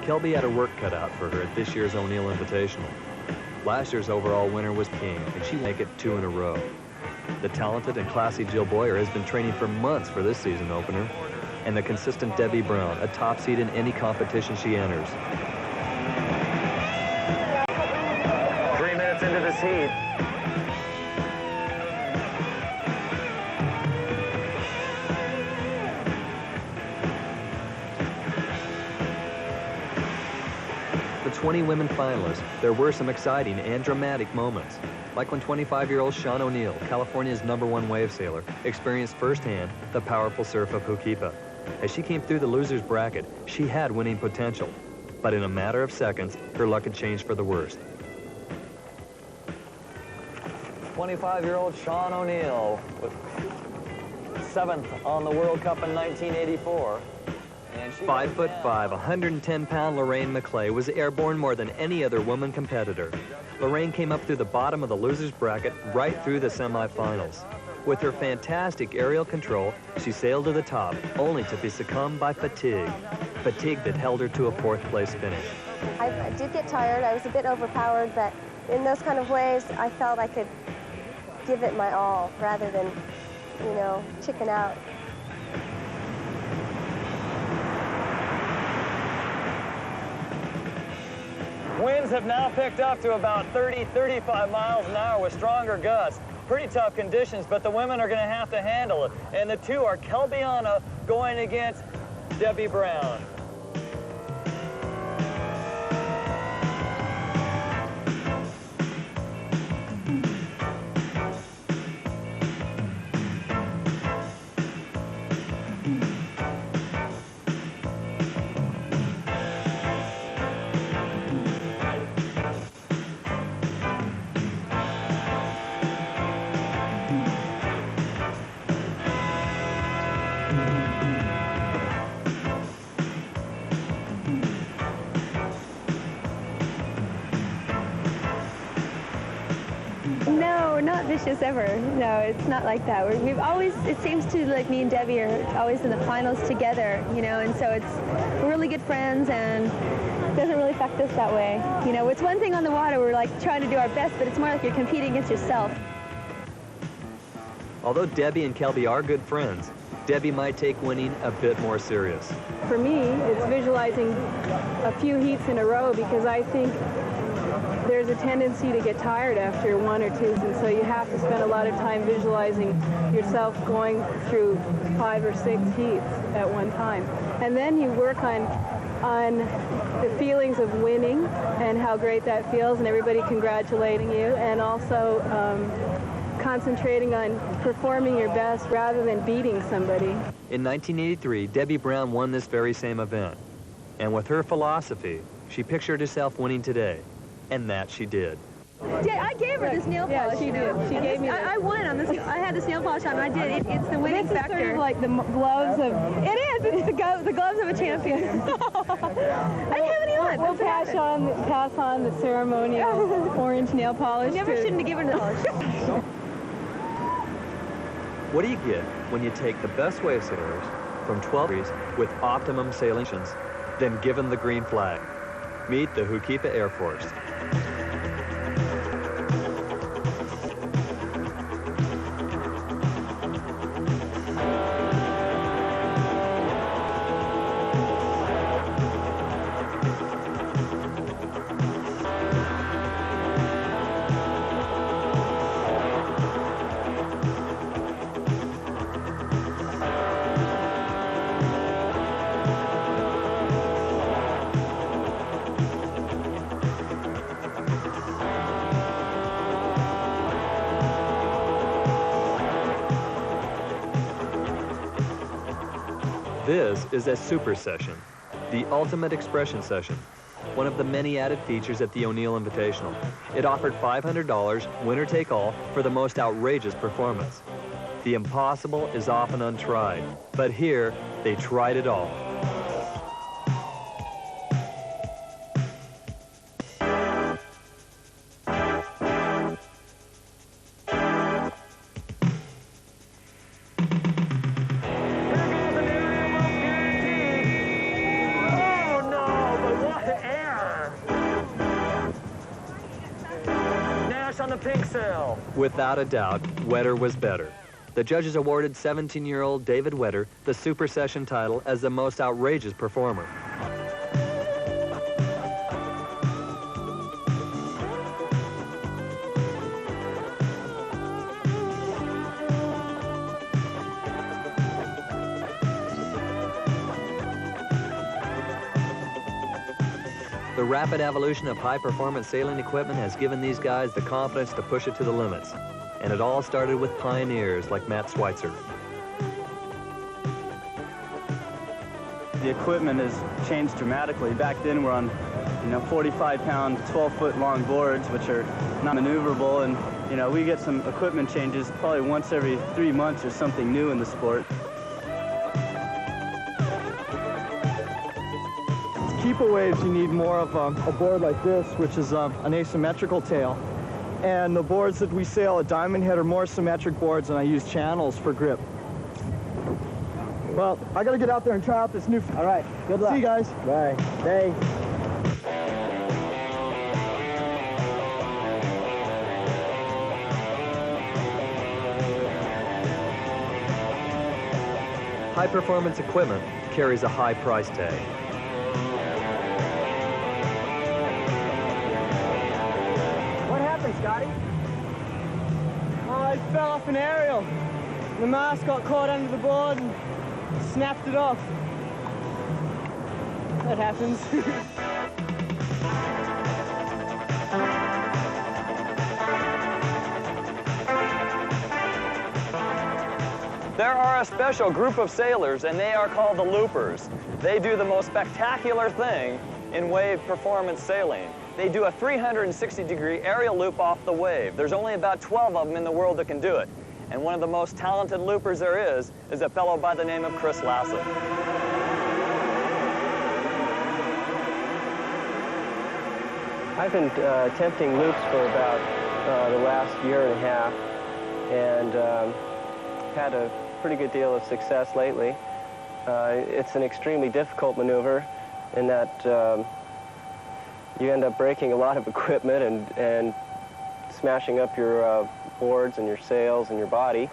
Kelby had her work cut out for her at this year's Oneill Invitational. Last year's overall winner was King, and she will make it 2 in a row. The talented and classy Jill Boyer has been training for months for this season opener, and the consistent Debbie Brown, a top seed in any competition she enters. 3 minutes into this heat. The 20 women finalists, there were some exciting and dramatic moments, like when 25-year-old Sean Oneill, California's #1 wave sailor, experienced firsthand the powerful surf of Hukipa. As she came through the loser's bracket, she had winning potential, but in a matter of seconds, her luck had changed for the worst. 25-year-old Sean Oneill with 7th on the World Cup in 1984. 5'5", 110-pound Lorraine McClay was airborne more than any other woman competitor. Lorraine came up through the bottom of the loser's bracket right through the semifinals. With her fantastic aerial control, she sailed to the top, only to be succumbed by fatigue. Fatigue that held her to a 4th-place finish. I did get tired. I was a bit overpowered, but in those kind of ways, I felt I could give it my all rather than, you know, chicken out. Winds have now picked up to about 30, 35 miles an hour with stronger gusts. Pretty tough conditions, but the women are going to have to handle it. And the two are Kelby going against Debbie Brown. No, not vicious ever. No, it's not like that. We've always, it seems to like me and Debbie are always in the finals together, you know, and so we're really good friends, and it doesn't really affect us that way. You know, it's one thing on the water, we're like trying to do our best, but it's more like you're competing against yourself. Although Debbie and Kelby are good friends, Debbie might take winning a bit more serious. For me, it's visualizing a few heats in a row, because I think there's a tendency to get tired after 1 or 2, and so you have to spend a lot of time visualizing yourself going through 5 or 6 heats at one time. And then you work on the feelings of winning and how great that feels, and everybody congratulating you, and also concentrating on performing your best rather than beating somebody. In 1983, Debbie Brown won this very same event. And with her philosophy, she pictured herself winning today. And that she did. Yeah, I gave her this nail polish. Yeah, she did. She gave me I won on this. I had this nail polish on, and I did. It's the winning factor. This is sort of like the gloves of... It is. It's the gloves of a champion. I didn't have any on. We'll pass on the ceremonial orange nail polish. Never shouldn't have given it polish. What do you get when you take the best wave sailors from 12 degrees with optimum sailing conditions, then given the green flag? Meet the Hukipa Air Force. This is a super session, the ultimate expression session, one of the many added features at the Oneill Invitational. It offered $500, winner take all, for the most outrageous performance. The impossible is often untried, but here they tried it all. the pink sail. Without a doubt, Wetter was better. The judges awarded 17-year-old David Wetter the Super Session title as the most outrageous performer. The rapid evolution of high-performance sailing equipment has given these guys the confidence to push it to the limits. And it all started with pioneers like Matt Schweitzer. The equipment has changed dramatically. Back then we're on, 45-pound, 12-foot long boards, which are not maneuverable, and, we get some equipment changes probably once every 3 months or something new in the sport. To keep a waves, you need more of a board like this, which is an asymmetrical tail. And the boards that we sail at Diamond Head are more symmetric boards, and I use channels for grip. Well, I gotta get out there and try out this new... All right, good luck. See you guys. Bye. Thanks. High-performance equipment carries a high price tag. Scotty? Oh, I fell off an aerial. The mast got caught under the board and snapped it off. That happens. There are a special group of sailors, and they are called the loopers. They do the most spectacular thing in wave performance sailing. They do a 360-degree aerial loop off the wave. There's only about 12 of them in the world that can do it. And one of the most talented loopers there is a fellow by the name of Chris Lassen. I've been attempting loops for about the last year and a half, and had a pretty good deal of success lately. It's an extremely difficult maneuver in that you end up breaking a lot of equipment and smashing up your boards and your sails and your body.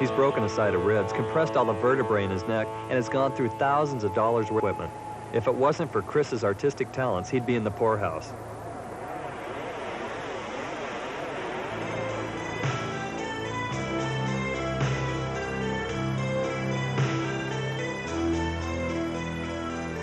He's broken a side of ribs, compressed all the vertebrae in his neck, and has gone through thousands of dollars worth of equipment. If it wasn't for Chris's artistic talents, he'd be in the poorhouse.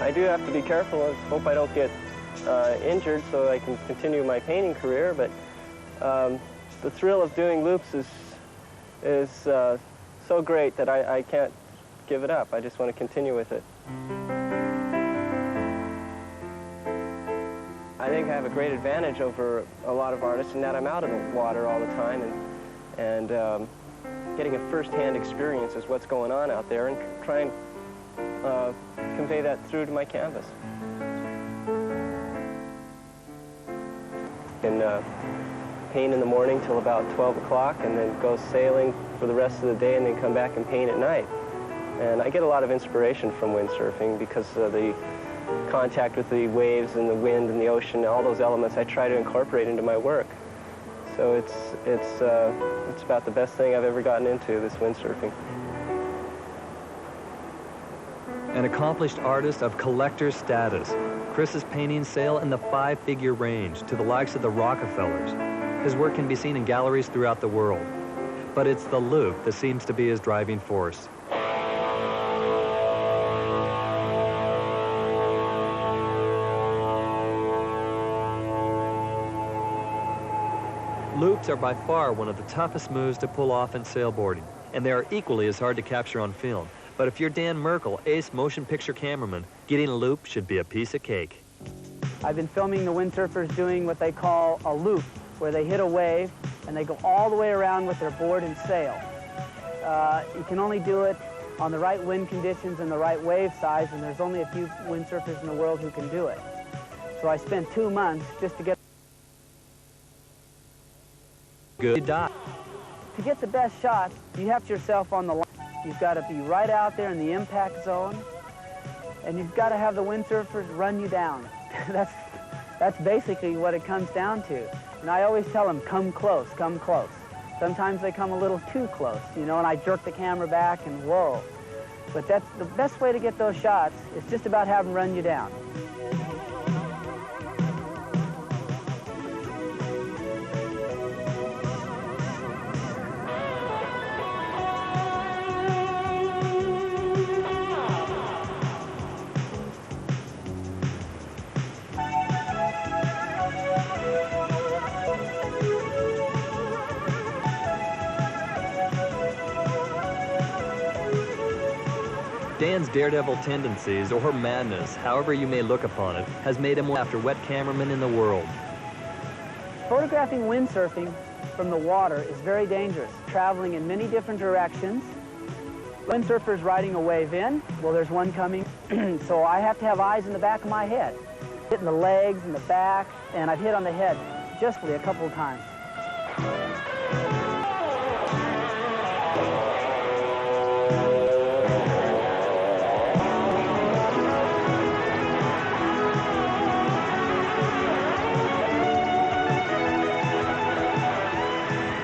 I do have to be careful. I hope I don't get injured so I can continue my painting career, but the thrill of doing loops is so great that I can't give it up. I just want to continue with it. I think I have a great advantage over a lot of artists in that I'm out of the water all the time, and getting a first-hand experience is what's going on out there, and try and convey that through to my canvas. And paint in the morning till about 12 o'clock, and then go sailing for the rest of the day, and then come back and paint at night. And I get a lot of inspiration from windsurfing because of the contact with the waves and the wind and the ocean, all those elements I try to incorporate into my work. So it's about the best thing I've ever gotten into, this windsurfing. An accomplished artist of collector status, Chris's paintings sail in the 5-figure range to the likes of the Rockefellers. His work can be seen in galleries throughout the world. But it's the loop that seems to be his driving force. Loops are by far one of the toughest moves to pull off in sailboarding, and they are equally as hard to capture on film. But if you're Dan Merkel, ace motion picture cameraman, getting a loop should be a piece of cake. I've been filming the windsurfers doing what they call a loop, where they hit a wave and they go all the way around with their board and sail. You can only do it on the right wind conditions and the right wave size, and there's only a few windsurfers in the world who can do it. So I spent 2 months just to get... Good dot. To get the best shots, you have to yourself on the line. You've got to be right out there in the impact zone, and you've got to have the windsurfers run you down. That's basically what it comes down to. And I always tell them, come close, come close. Sometimes they come a little too close, you know, and I jerk the camera back and whoa. But that's the best way to get those shots. It's just about having them run you down. Dan's daredevil tendencies, or madness, however you may look upon it, has made him one after wet cameraman in the world. Photographing windsurfing from the water is very dangerous, traveling in many different directions. Windsurfers riding a wave in, well, there's one coming, so I have to have eyes in the back of my head. Hitting the legs and the back, and I've hit on the head just a couple of times.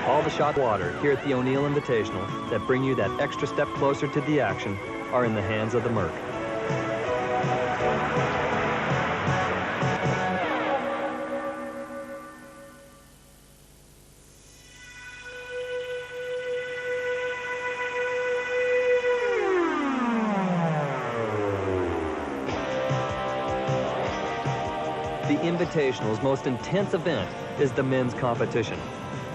All the shot water here at the Oneill Invitational that bring you that extra step closer to the action are in the hands of the Merc. The Invitational's most intense event is the men's competition.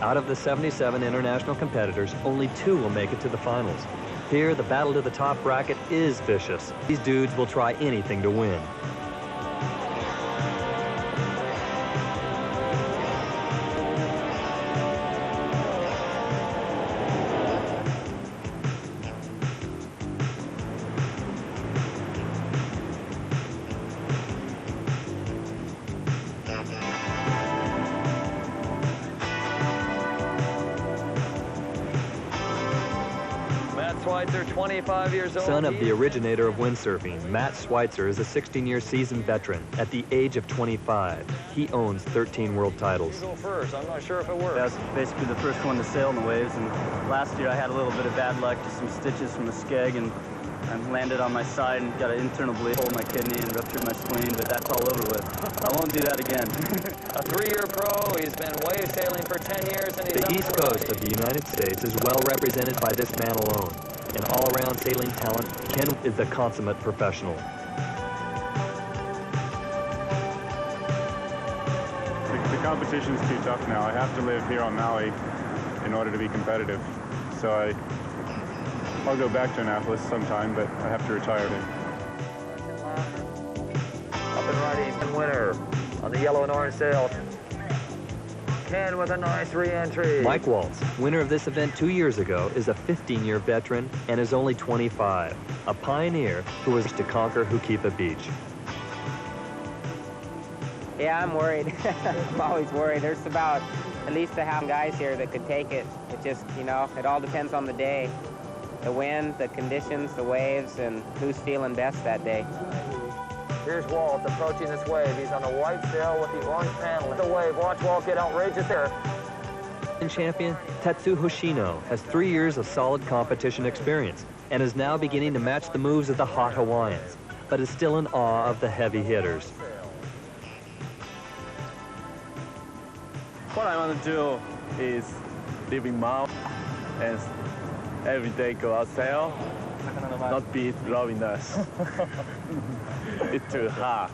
Out of the 77 international competitors, only 2 will make it to the finals. Here, the battle to the top bracket is vicious. These dudes will try anything to win. Schweitzer, 25 years old. Son of the originator of windsurfing, Matt Schweitzer is a 16-year seasoned veteran. At the age of 25, he owns 13 world titles. You go first. I'm not sure if it works. That's basically the first one to sail in the waves, and last year I had a little bit of bad luck, just some stitches from the skeg, and landed on my side and got an internal bleed, pulled my kidney and ruptured my spleen, but that's all over with. I won't do that again. A 3-year pro, he's been wave sailing for 10 years, and he's The East Coast of the United States is well represented by this man alone. An all-around sailing talent, Ken is the consummate professional. The competition's too tough now. I have to live here on Maui in order to be competitive. So I'll go back to Annapolis sometime, but I have to retire then. Up and ready, winner on the yellow and orange sail. Ken with a nice re-entry. Mike Waltz, winner of this event 2 years ago, is a 15-year veteran and is only 25, a pioneer who was to conquer Hukipa Beach. Yeah, I'm worried. I'm always worried. There's about at least a half guys here that could take it. It just, you know, it all depends on the day. The wind, the conditions, the waves, and who's feeling best that day. Here's Walt approaching this wave. He's on a white sail with the orange panel. The wave, watch Walt get outrageous there. Champion Tetsu Hoshino has 3 years of solid competition experience and is now beginning to match the moves of the hot Hawaiians, but is still in awe of the heavy hitters. What I want to do is live in Maui and every day go out sail, not be rowing us. It's too hard.